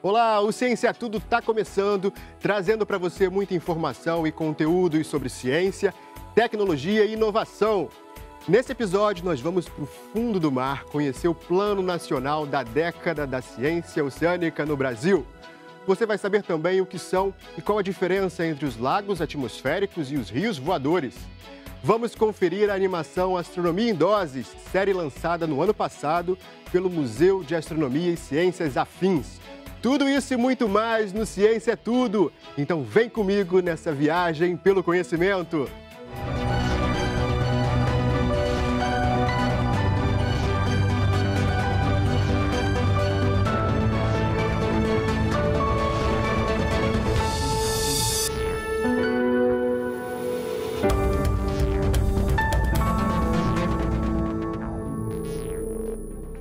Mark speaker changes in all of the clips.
Speaker 1: Olá, o Ciência é Tudo está começando, trazendo para você muita informação e conteúdos sobre ciência, tecnologia e inovação. Nesse episódio, nós vamos para o fundo do mar conhecer o Plano Nacional da Década da Ciência Oceânica no Brasil. Você vai saber também o que são e qual a diferença entre os lagos atmosféricos e os rios voadores. Vamos conferir a animação Astronomia em Doses, série lançada no ano passado pelo Museu de Astronomia e Ciências Afins. Tudo isso e muito mais no Ciência é Tudo. Então vem comigo nessa viagem pelo conhecimento.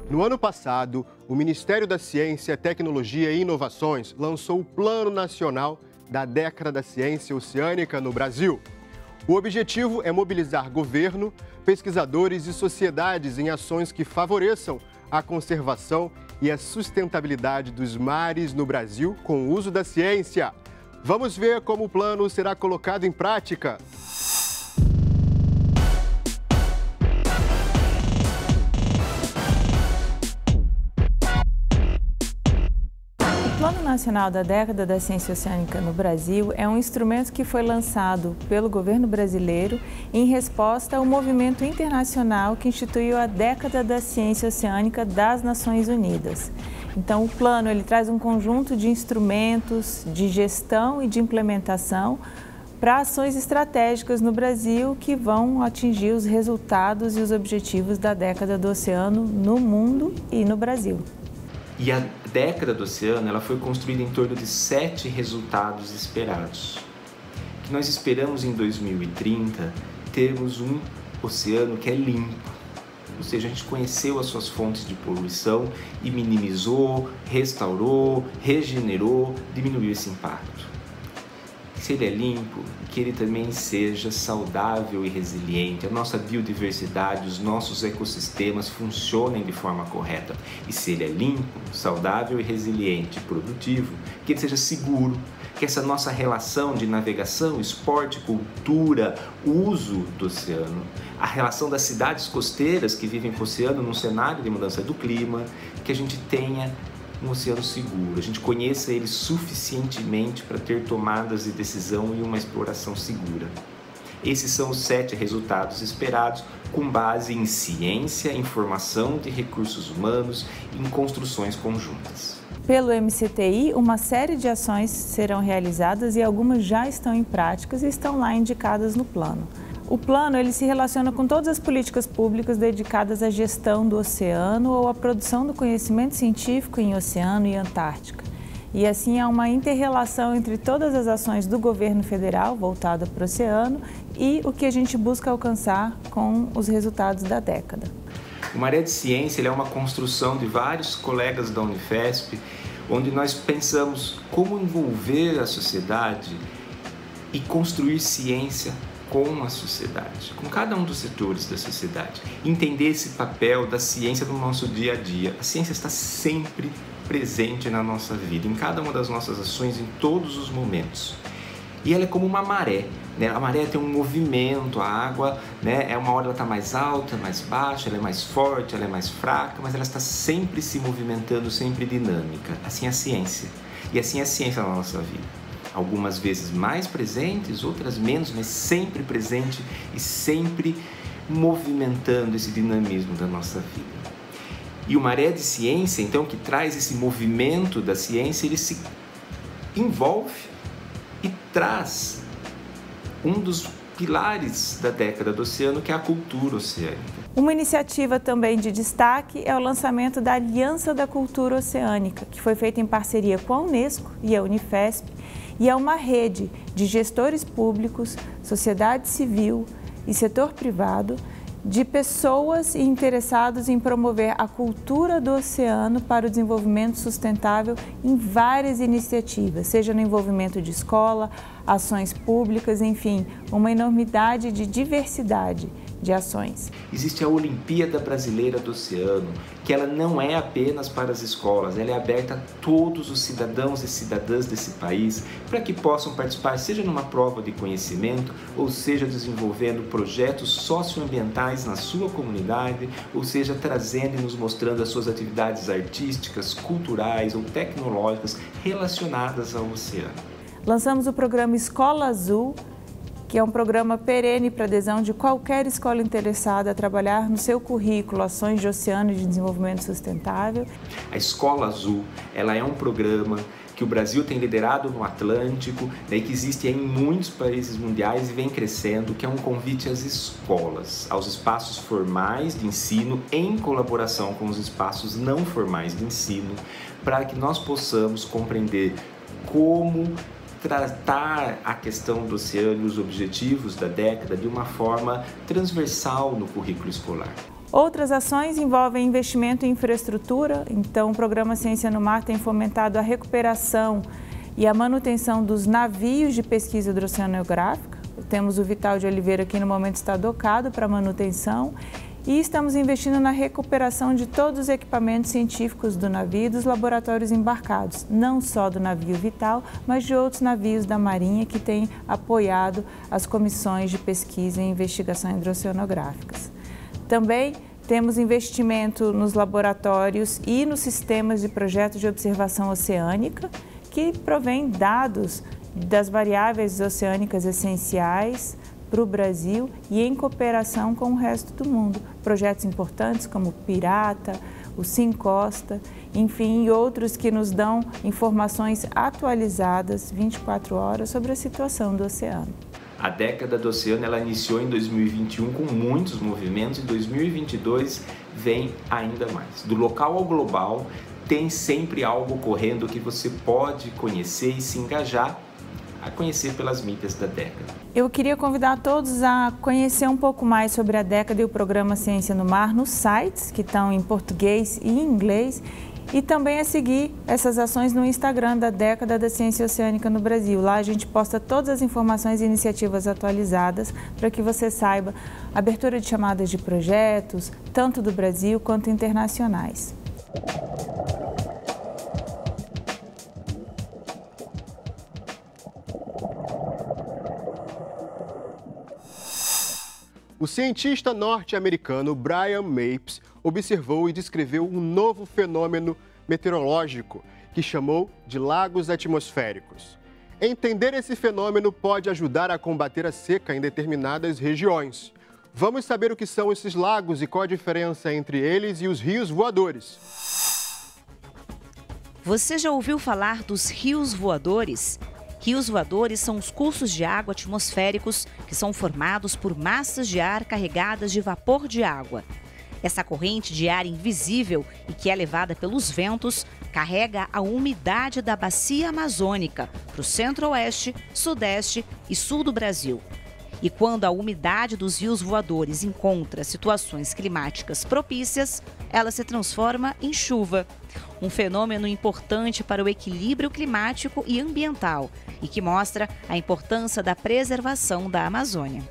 Speaker 1: No ano passado, o Ministério da Ciência, Tecnologia e Inovações lançou o Plano Nacional da Década da Ciência Oceânica no Brasil. O objetivo é mobilizar governo, pesquisadores e sociedades em ações que favoreçam a conservação e a sustentabilidade dos mares no Brasil com o uso da ciência. Vamos ver como o plano será colocado em prática.
Speaker 2: O Plano Nacional da Década da Ciência Oceânica no Brasil é um instrumento que foi lançado pelo governo brasileiro em resposta ao movimento internacional que instituiu a Década da Ciência Oceânica das Nações Unidas. Então, o plano ele traz um conjunto de instrumentos de gestão e de implementação para ações estratégicas no Brasil que vão atingir os resultados e os objetivos da Década do Oceano no mundo e no Brasil.
Speaker 3: E a Década do Oceano ela foi construída em torno de 7 resultados esperados. Que nós esperamos em 2030 termos um oceano que é limpo, ou seja, a gente conheceu as suas fontes de poluição e minimizou, restaurou, regenerou, diminuiu esse impacto. Se ele é limpo, que ele também seja saudável e resiliente, a nossa biodiversidade, os nossos ecossistemas funcionem de forma correta. E se ele é limpo, saudável e resiliente, produtivo, que ele seja seguro, que essa nossa relação de navegação, esporte, cultura, uso do oceano, a relação das cidades costeiras que vivem com o oceano num cenário de mudança do clima, que a gente tenha um oceano seguro, a gente conheça ele suficientemente para ter tomadas de decisão e uma exploração segura. Esses são os 7 resultados esperados com base em ciência, informação de recursos humanos e em construções conjuntas.
Speaker 2: Pelo MCTI, uma série de ações serão realizadas e algumas já estão em práticas e estão lá indicadas no plano. O plano ele se relaciona com todas as políticas públicas dedicadas à gestão do oceano ou à produção do conhecimento científico em oceano e Antártica. E assim há uma inter-relação entre todas as ações do governo federal voltada para o oceano e o que a gente busca alcançar com os resultados da década.
Speaker 3: O Maré de Ciência ele é uma construção de vários colegas da Unifesp, onde nós pensamos como envolver a sociedade e construir ciência com a sociedade, com cada um dos setores da sociedade. Entender esse papel da ciência no nosso dia a dia. A ciência está sempre presente na nossa vida, em cada uma das nossas ações, em todos os momentos. E ela é como uma maré, né? A maré tem um movimento, a água, né? Uma hora ela está mais alta, mais baixa, ela é mais forte, ela é mais fraca, mas ela está sempre se movimentando, sempre dinâmica. Assim é a ciência. E assim é a ciência na nossa vida. Algumas vezes mais presentes, outras menos, mas sempre presente e sempre movimentando esse dinamismo da nossa vida. E o Maré de Ciência, então, que traz esse movimento da ciência, ele se envolve e traz um dos pilares da Década do Oceano, que é a cultura oceânica.
Speaker 2: Uma iniciativa também de destaque é o lançamento da Aliança da Cultura Oceânica, que foi feita em parceria com a Unesco e a Unifesp, e é uma rede de gestores públicos, sociedade civil e setor privado, de pessoas interessadas em promover a cultura do oceano para o desenvolvimento sustentável em várias iniciativas, seja no envolvimento de escola, ações públicas, enfim, uma enormidade de diversidade de ações.
Speaker 3: Existe a Olimpíada Brasileira do Oceano, que ela não é apenas para as escolas, ela é aberta a todos os cidadãos e cidadãs desse país para que possam participar, seja numa prova de conhecimento, ou seja desenvolvendo projetos socioambientais na sua comunidade, ou seja trazendo e nos mostrando as suas atividades artísticas, culturais ou tecnológicas relacionadas ao oceano.
Speaker 2: Lançamos o programa Escola Azul, que é um programa perene para adesão de qualquer escola interessada a trabalhar no seu currículo ações de oceano e de desenvolvimento sustentável.
Speaker 3: A Escola Azul, ela é um programa que o Brasil tem liderado no Atlântico, né, que existe em muitos países mundiais e vem crescendo, que é um convite às escolas, aos espaços formais de ensino, em colaboração com os espaços não formais de ensino, para que nós possamos compreender como tratar a questão do oceano e os objetivos da década de uma forma transversal no currículo escolar.
Speaker 2: Outras ações envolvem investimento em infraestrutura, então o programa Ciência no Mar tem fomentado a recuperação e a manutenção dos navios de pesquisa hidroceanográfica. Temos o Vital de Oliveira que no momento está docado para manutenção e estamos investindo na recuperação de todos os equipamentos científicos do navio e dos laboratórios embarcados, não só do navio Vital, mas de outros navios da Marinha que têm apoiado as comissões de pesquisa e investigação hidroceanográficas. Também temos investimento nos laboratórios e nos sistemas de projetos de observação oceânica, que provém dados das variáveis oceânicas essenciais para o Brasil e em cooperação com o resto do mundo. Projetos importantes como o Pirata, o Sincosta, enfim, e outros que nos dão informações atualizadas 24 horas sobre a situação do oceano.
Speaker 3: A década do oceano ela iniciou em 2021 com muitos movimentos e 2022 vem ainda mais. Do local ao global tem sempre algo ocorrendo que você pode conhecer e se engajar a conhecer pelas mídias da década.
Speaker 2: Eu queria convidar todos a conhecer um pouco mais sobre a década e o programa Ciência no Mar nos sites que estão em português e em inglês e também a seguir essas ações no Instagram da Década da Ciência Oceânica no Brasil. Lá a gente posta todas as informações e iniciativas atualizadas para que você saiba a abertura de chamadas de projetos, tanto do Brasil quanto internacionais.
Speaker 1: O cientista norte-americano Brian Mapes observou e descreveu um novo fenômeno meteorológico que chamou de lagos atmosféricos. Entender esse fenômeno pode ajudar a combater a seca em determinadas regiões. Vamos saber o que são esses lagos e qual a diferença entre eles e os rios voadores.
Speaker 4: Você já ouviu falar dos rios voadores? Rios voadores são os cursos de água atmosféricos que são formados por massas de ar carregadas de vapor de água. Essa corrente de ar invisível e que é levada pelos ventos carrega a umidade da bacia amazônica para o centro-oeste, sudeste e sul do Brasil. E quando a umidade dos rios voadores encontra situações climáticas propícias, ela se transforma em chuva. Um fenômeno importante para o equilíbrio climático e ambiental e que mostra a importância da preservação da Amazônia.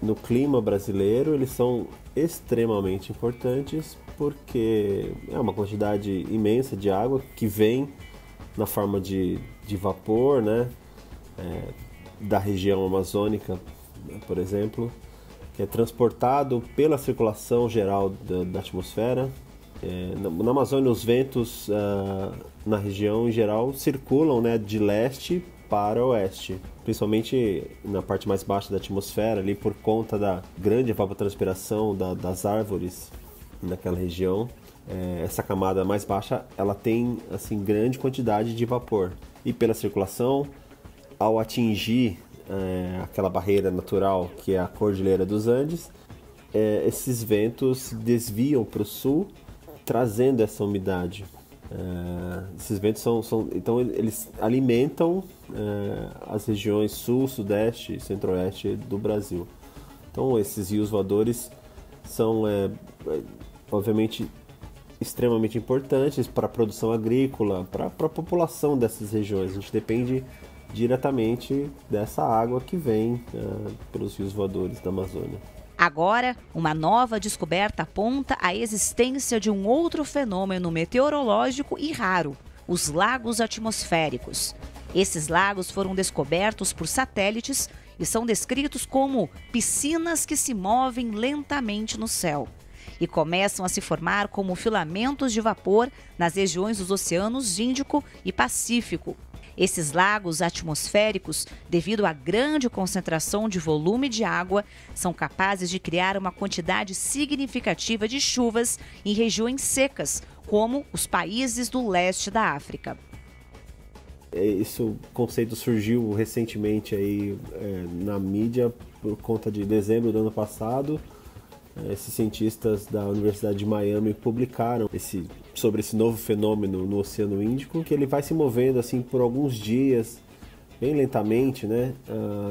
Speaker 5: No clima brasileiro, eles são extremamente importantes porque é uma quantidade imensa de água que vem na forma de vapor, né? Da região amazônica, por exemplo, que é transportado pela circulação geral da atmosfera. Na Amazônia, os ventos na região em geral circulam, né, de leste para oeste, principalmente na parte mais baixa da atmosfera, ali por conta da grande evapotranspiração das árvores naquela região. Essa camada mais baixa ela tem assim, grande quantidade de vapor e pela circulação, ao atingir aquela barreira natural que é a Cordilheira dos Andes, esses ventos se desviam para o sul, trazendo essa umidade. Esses ventos então eles alimentam as regiões sul, sudeste e centro-oeste do Brasil. Então esses rios voadores são obviamente extremamente importantes para a produção agrícola, para a população dessas regiões. A gente depende diretamente dessa água que vem pelos rios voadores da Amazônia.
Speaker 4: Agora, uma nova descoberta aponta a existência de um outro fenômeno meteorológico e raro, os lagos atmosféricos. Esses lagos foram descobertos por satélites e são descritos como piscinas que se movem lentamente no céu e começam a se formar como filamentos de vapor nas regiões dos oceanos Índico e Pacífico. Esses lagos atmosféricos, devido à grande concentração de volume de água, são capazes de criar uma quantidade significativa de chuvas em regiões secas, como os países do leste da África.
Speaker 5: Esse conceito surgiu recentemente aí, na mídia por conta de dezembro do ano passado. Esses cientistas da Universidade de Miami publicaram sobre esse novo fenômeno no Oceano Índico, que ele vai se movendo assim por alguns dias, bem lentamente, né?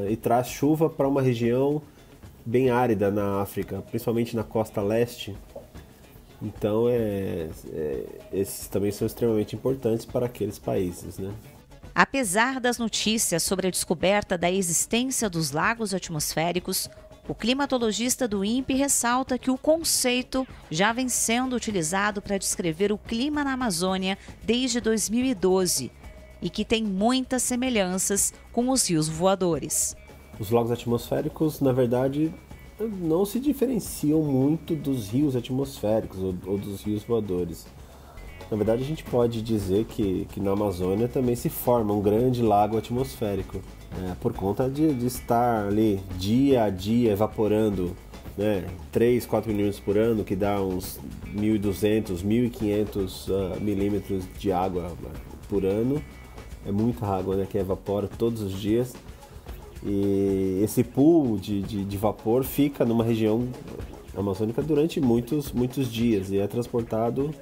Speaker 5: E traz chuva para uma região bem árida na África, principalmente na costa leste. Então, esses também são extremamente importantes para aqueles países, né?
Speaker 4: Apesar das notícias sobre a descoberta da existência dos lagos atmosféricos, o climatologista do INPE ressalta que o conceito já vem sendo utilizado para descrever o clima na Amazônia desde 2012 e que tem muitas semelhanças com os rios voadores.
Speaker 5: Os lagos atmosféricos, na verdade, não se diferenciam muito dos rios atmosféricos ou dos rios voadores. Na verdade, a gente pode dizer que na Amazônia também se forma um grande lago atmosférico, por conta de estar ali dia a dia evaporando, né, 3, 4 milímetros por ano, que dá uns 1.200, 1.500 milímetros de água por ano. É muita água, né, que evapora todos os dias. E esse pool de vapor fica numa região amazônica durante muitos dias e é transportado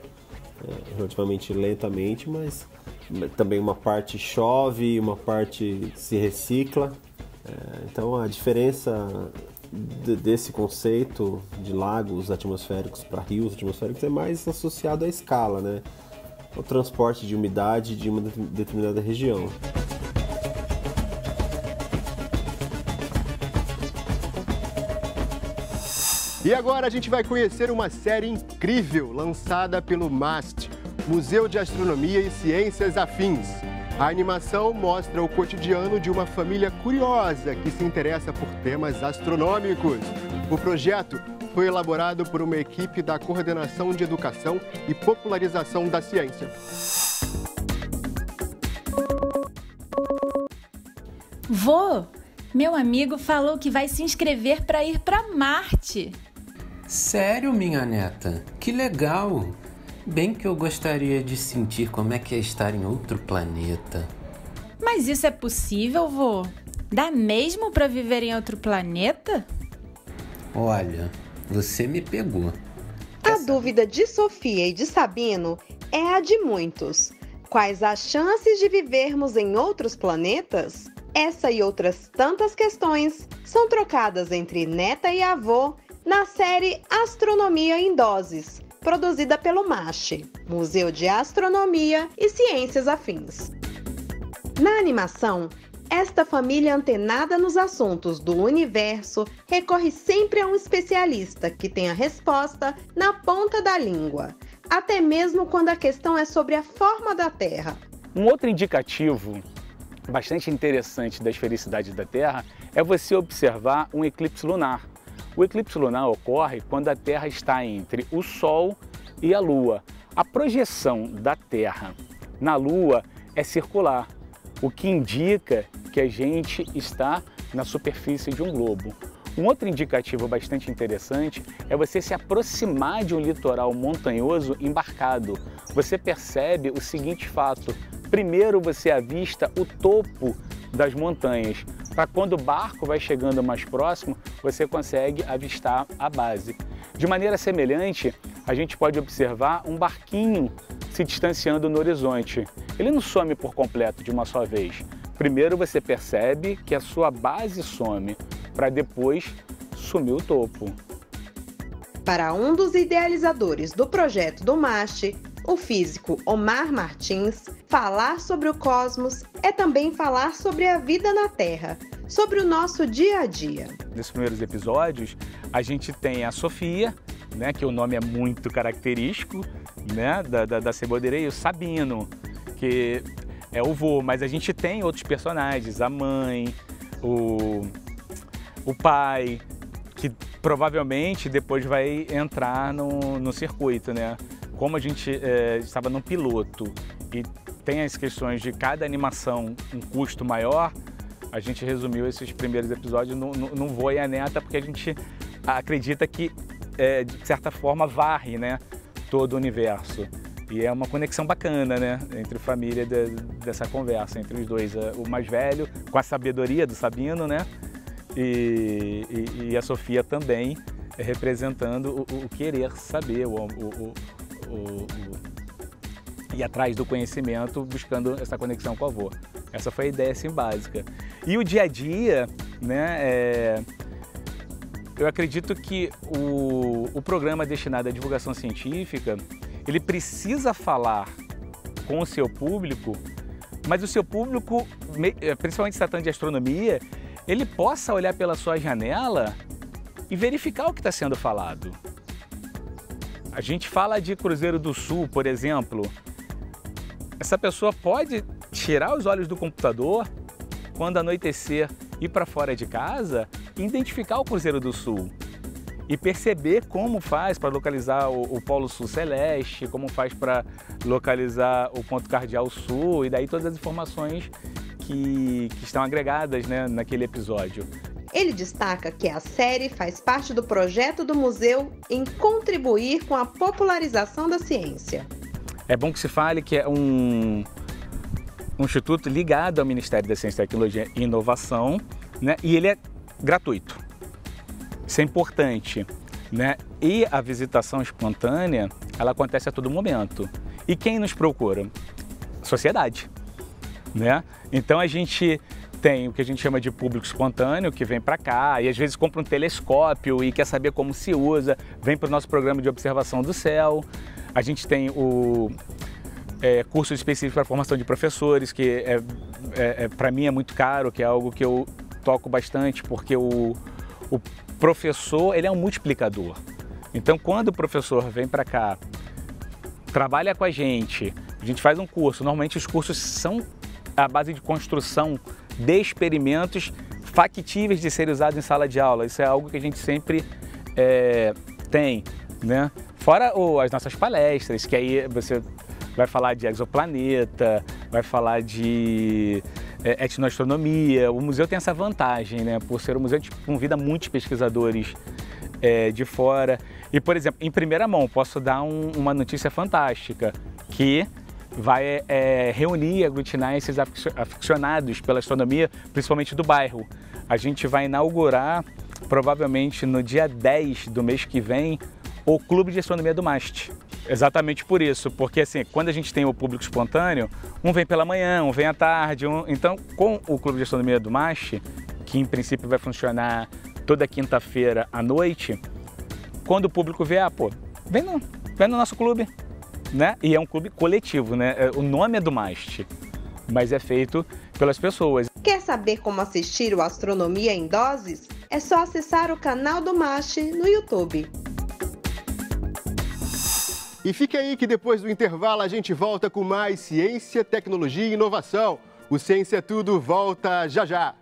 Speaker 5: relativamente lentamente, mas também uma parte chove, uma parte se recicla. Então a diferença desse conceito de lagos atmosféricos para rios atmosféricos é mais associado à escala, né? O transporte de umidade de uma determinada região.
Speaker 1: E agora a gente vai conhecer uma série incrível lançada pelo MAST, Museu de Astronomia e Ciências Afins. A animação mostra o cotidiano de uma família curiosa que se interessa por temas astronômicos. O projeto foi elaborado por uma equipe da Coordenação de Educação e Popularização da Ciência.
Speaker 6: Vô, meu amigo falou que vai se inscrever para ir para Marte.
Speaker 7: Sério, minha neta? Que legal! Bem que eu gostaria de sentir como é que é estar em outro planeta.
Speaker 6: Mas isso é possível, vô? Dá mesmo para viver em outro planeta?
Speaker 7: Olha, você me pegou.
Speaker 8: A dúvida de Sofia e de Sabino é a de muitos. Quais as chances de vivermos em outros planetas? Essa e outras tantas questões são trocadas entre neta e avô na série Astronomia em Doses, produzida pelo MAST, Museu de Astronomia e Ciências Afins. Na animação, esta família antenada nos assuntos do universo recorre sempre a um especialista que tem a resposta na ponta da língua, até mesmo quando a questão é sobre a forma da Terra.
Speaker 9: Um outro indicativo bastante interessante da esfericidade da Terra é você observar um eclipse lunar. O eclipse lunar ocorre quando a Terra está entre o Sol e a Lua. A projeção da Terra na Lua é circular, o que indica que a gente está na superfície de um globo. Um outro indicativo bastante interessante é você se aproximar de um litoral montanhoso embarcado. Você percebe o seguinte fato: primeiro você avista o topo das montanhas, para quando o barco vai chegando mais próximo, você consegue avistar a base. De maneira semelhante, a gente pode observar um barquinho se distanciando no horizonte. Ele não some por completo de uma só vez. Primeiro você percebe que a sua base some, para depois sumir o topo.
Speaker 8: Para um dos idealizadores do projeto do MAST, o físico Omar Martins, falar sobre o cosmos é também falar sobre a vida na Terra, sobre o nosso dia a dia.
Speaker 9: Nesses primeiros episódios, a gente tem a Sofia, né, que o nome é muito característico, né, da Cebodeira, e o Sabino, que é o vô, mas a gente tem outros personagens, a mãe, o pai, que provavelmente depois vai entrar no circuito, né? Como a gente estava no piloto e tem as questões de cada animação um custo maior, a gente resumiu esses primeiros episódios no vô e a neta, porque a gente acredita que, de certa forma, varre, né, todo o universo. E é uma conexão bacana, né, entre a família dessa conversa, entre os dois. O mais velho, com a sabedoria do Sabino, né, e a Sofia também representando o querer saber, ir atrás do conhecimento, buscando essa conexão com o avô. Essa foi a ideia assim, básica. E o dia a dia, né, eu acredito que o programa destinado à divulgação científica, ele precisa falar com o seu público, mas o seu público, principalmente se tratando de astronomia, ele possa olhar pela sua janela e verificar o que está sendo falado. A gente fala de Cruzeiro do Sul, por exemplo. Essa pessoa pode tirar os olhos do computador, quando anoitecer, ir para fora de casa e identificar o Cruzeiro do Sul. E perceber como faz para localizar o Polo Sul Celeste, como faz para localizar o ponto cardial sul, e daí todas as informações que estão agregadas, né, naquele episódio.
Speaker 8: Ele destaca que a série faz parte do projeto do museu em contribuir com a popularização da ciência.
Speaker 9: É bom que se fale que é um instituto ligado ao Ministério da Ciência, Tecnologia e Inovação, né? E ele é gratuito. Isso é importante, né? E a visitação espontânea, ela acontece a todo momento. E quem nos procura? Sociedade, né? Então a gente tem o que a gente chama de público espontâneo, que vem para cá e às vezes compra um telescópio e quer saber como se usa, vem para o nosso programa de observação do céu. A gente tem o curso específico para formação de professores, que para mim é muito caro, que é algo que eu toco bastante, porque o professor, ele é um multiplicador. Então, quando o professor vem para cá, trabalha com a gente faz um curso, normalmente os cursos são a base de construção de experimentos factíveis de serem usados em sala de aula. Isso é algo que a gente sempre tem, né? Fora as nossas palestras, que aí você vai falar de exoplaneta, vai falar de etnoastronomia. O museu tem essa vantagem, né? Por ser um museu que convida muitos pesquisadores de fora. E, por exemplo, em primeira mão, posso dar uma notícia fantástica, que vai reunir e aglutinar esses aficionados pela astronomia, principalmente do bairro. A gente vai inaugurar, provavelmente no dia 10 do mês que vem, o Clube de Astronomia do MAST. Exatamente por isso, porque assim, quando a gente tem o público espontâneo, um vem pela manhã, um vem à tarde, então com o Clube de Astronomia do MAST, que em princípio vai funcionar toda quinta-feira à noite, quando o público vê, vem no nosso clube, né? E é um clube coletivo, né? O nome é do MAST, mas é feito pelas pessoas.
Speaker 8: Quer saber como assistir o Astronomia em Doses? É só acessar o canal do MAST no YouTube.
Speaker 1: E fique aí que depois do intervalo a gente volta com mais ciência, tecnologia e inovação. O Ciência é Tudo volta já já.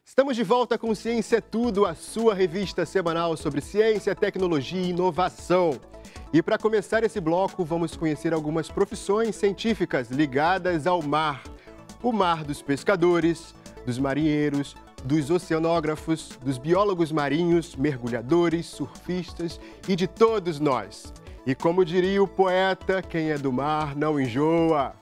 Speaker 1: Estamos de volta com Ciência é Tudo, a sua revista semanal sobre ciência, tecnologia e inovação. E para começar esse bloco, vamos conhecer algumas profissões científicas ligadas ao mar. O mar dos pescadores, dos marinheiros, dos oceanógrafos, dos biólogos marinhos, mergulhadores, surfistas e de todos nós. E como diria o poeta, quem é do mar não enjoa.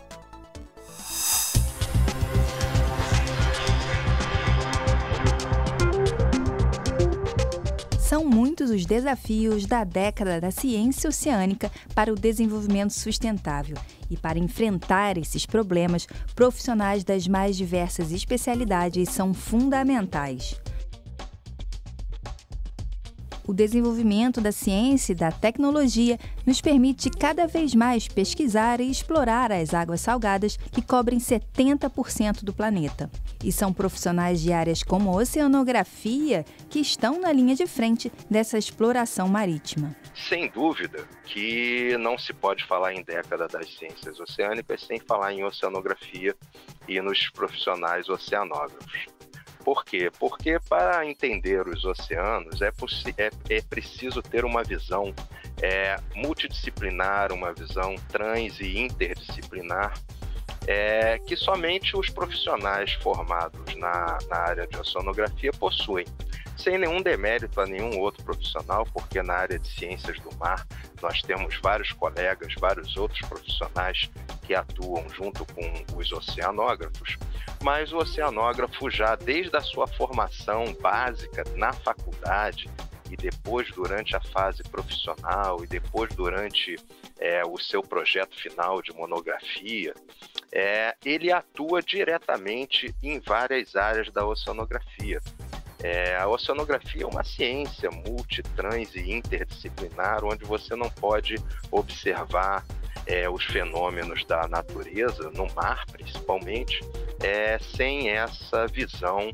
Speaker 10: São muitos os desafios da década da ciência oceânica para o desenvolvimento sustentável. E para enfrentar esses problemas, profissionais das mais diversas especialidades são fundamentais. O desenvolvimento da ciência e da tecnologia nos permite cada vez mais pesquisar e explorar as águas salgadas que cobrem 70% do planeta. E são profissionais de áreas como oceanografia que estão na linha de frente dessa exploração marítima.
Speaker 11: Sem dúvida que não se pode falar em década das ciências oceânicas sem falar em oceanografia e nos profissionais oceanógrafos. Por quê? Porque para entender os oceanos é preciso ter uma visão multidisciplinar, uma visão trans e interdisciplinar, que somente os profissionais formados na área de oceanografia possuem. Sem nenhum demérito a nenhum outro profissional, porque na área de ciências do mar nós temos vários colegas, vários outros profissionais que atuam junto com os oceanógrafos, mas o oceanógrafo já desde a sua formação básica na faculdade e depois durante a fase profissional e depois durante o seu projeto final de monografia, ele atua diretamente em várias áreas da oceanografia. A oceanografia é uma ciência multitrans e interdisciplinar, onde você não pode observar os fenômenos da natureza, no mar principalmente, sem essa visão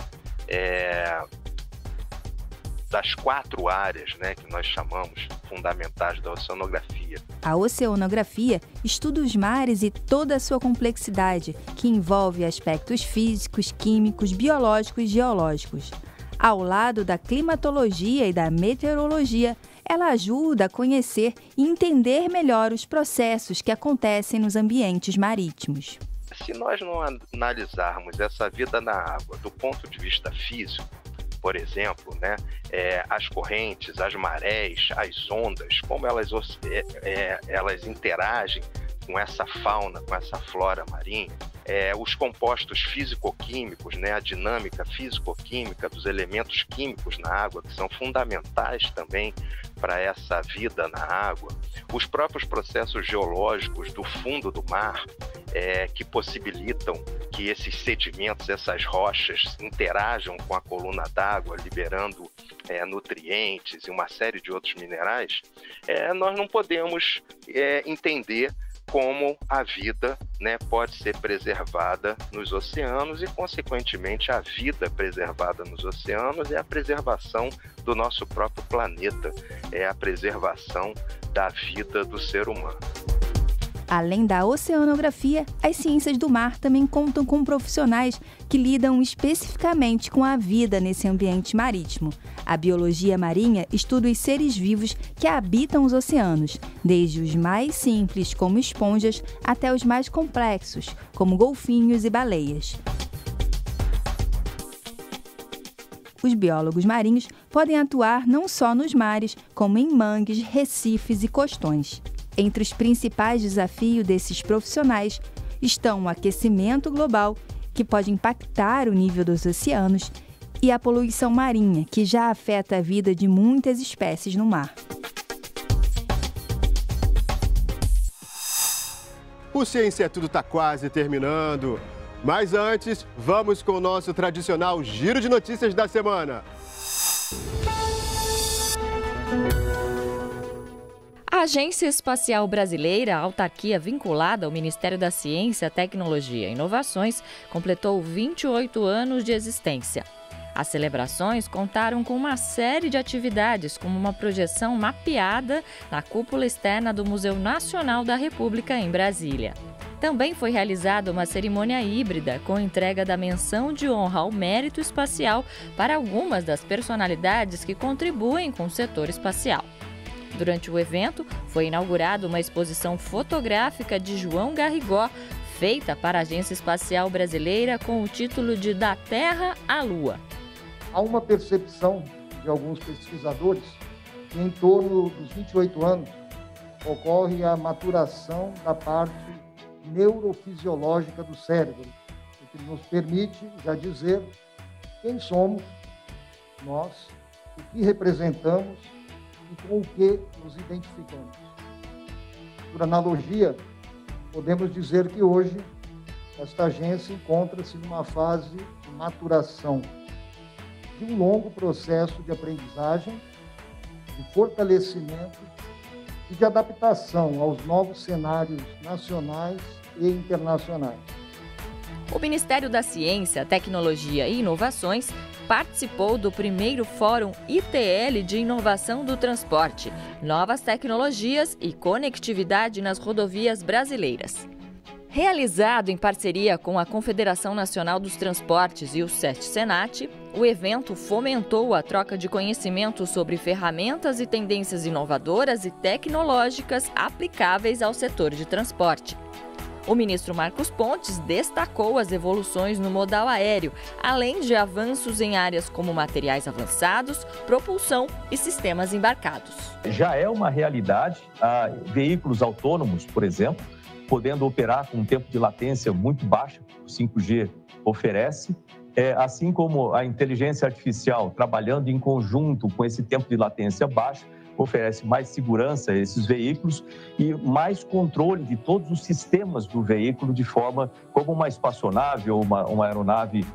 Speaker 11: das 4 áreas, que nós chamamos fundamentais da oceanografia.
Speaker 10: A oceanografia estuda os mares e toda a sua complexidade, que envolve aspectos físicos, químicos, biológicos e geológicos. Ao lado da climatologia e da meteorologia, ela ajuda a conhecer e entender melhor os processos que acontecem nos ambientes marítimos.
Speaker 11: Se nós não analisarmos essa vida na água do ponto de vista físico, por exemplo, as correntes, as marés, as ondas, como elas interagem com essa fauna, com essa flora marinha, os compostos físico-químicos, a dinâmica físico-química dos elementos químicos na água, que são fundamentais também para essa vida na água, os próprios processos geológicos do fundo do mar, que possibilitam que esses sedimentos, essas rochas, interajam com a coluna d'água, liberando nutrientes e uma série de outros minerais, nós não podemos entender como a vida pode ser preservada nos oceanos e, consequentemente, a vida preservada nos oceanos é a preservação do nosso próprio planeta, é a preservação da vida do ser humano.
Speaker 10: Além da oceanografia, as ciências do mar também contam com profissionais que lidam especificamente com a vida nesse ambiente marítimo. A biologia marinha estuda os seres vivos que habitam os oceanos, desde os mais simples, como esponjas, até os mais complexos, como golfinhos e baleias. Os biólogos marinhos podem atuar não só nos mares, como em mangues, recifes e costões. Entre os principais desafios desses profissionais estão o aquecimento global, que pode impactar o nível dos oceanos, e a poluição marinha, que já afeta a vida de muitas espécies no mar.
Speaker 1: O Ciência Tudo está quase terminando. Mas antes, vamos com o nosso tradicional giro de notícias da semana.
Speaker 12: A Agência Espacial Brasileira, a autarquia vinculada ao Ministério da Ciência, Tecnologia e Inovações, completou 28 anos de existência. As celebrações contaram com uma série de atividades, como uma projeção mapeada na cúpula externa do Museu Nacional da República, em Brasília. Também foi realizada uma cerimônia híbrida com entrega da menção de honra ao mérito espacial para algumas das personalidades que contribuem com o setor espacial. Durante o evento, foi inaugurada uma exposição fotográfica de João Garrigó, feita para a Agência Espacial Brasileira com o título de Da Terra à Lua.
Speaker 13: Há uma percepção de alguns pesquisadores que em torno dos 28 anos ocorre a maturação da parte neurofisiológica do cérebro, o que nos permite já dizer quem somos nós o que representamos e com o que nos identificamos. Por analogia, podemos dizer que hoje esta agência encontra-se numa fase de maturação, de um longo processo de aprendizagem, de fortalecimento e de adaptação aos novos cenários nacionais e internacionais.
Speaker 12: O Ministério da Ciência, Tecnologia e Inovações participou do primeiro Fórum ITL de Inovação do Transporte, Novas Tecnologias e Conectividade nas Rodovias Brasileiras. Realizado em parceria com a Confederação Nacional dos Transportes e o SESC-Senat, o evento fomentou a troca de conhecimento sobre ferramentas e tendências inovadoras e tecnológicas aplicáveis ao setor de transporte. O ministro Marcos Pontes destacou as evoluções no modal aéreo, além de avanços em áreas como materiais avançados, propulsão e sistemas embarcados.
Speaker 14: Já é uma realidade, veículos autônomos, por exemplo, podendo operar com um tempo de latência muito baixo, que o 5G oferece, assim como a inteligência artificial, trabalhando em conjunto com esse tempo de latência baixo, oferece mais segurança a esses veículos e mais controle de todos os sistemas do veículo, de forma como uma espaçonave ou uma aeronave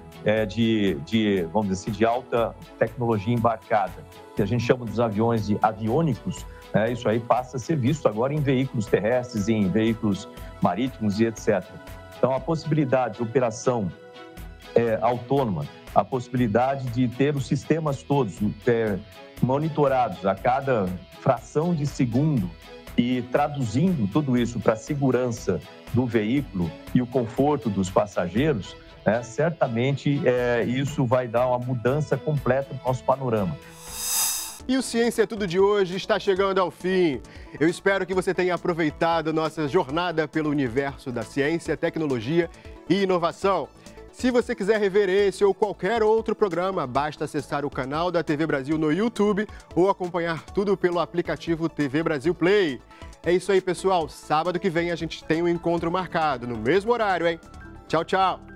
Speaker 14: vamos dizer assim, de alta tecnologia embarcada, que a gente chama dos aviões de aviônicos. Isso aí passa a ser visto agora em veículos terrestres, em veículos marítimos e etc. Então, a possibilidade de operação autônoma, a possibilidade de ter os sistemas todos monitorados a cada fração de segundo e traduzindo tudo isso para a segurança do veículo e o conforto dos passageiros, certamente isso vai dar uma mudança completa no nosso panorama.
Speaker 1: E o Ciência é Tudo de hoje está chegando ao fim. Eu espero que você tenha aproveitado nossa jornada pelo universo da ciência, tecnologia e inovação. Se você quiser rever esse ou qualquer outro programa, basta acessar o canal da TV Brasil no YouTube ou acompanhar tudo pelo aplicativo TV Brasil Play. É isso aí, pessoal. Sábado que vem a gente tem um encontro marcado, no mesmo horário, hein? Tchau, tchau!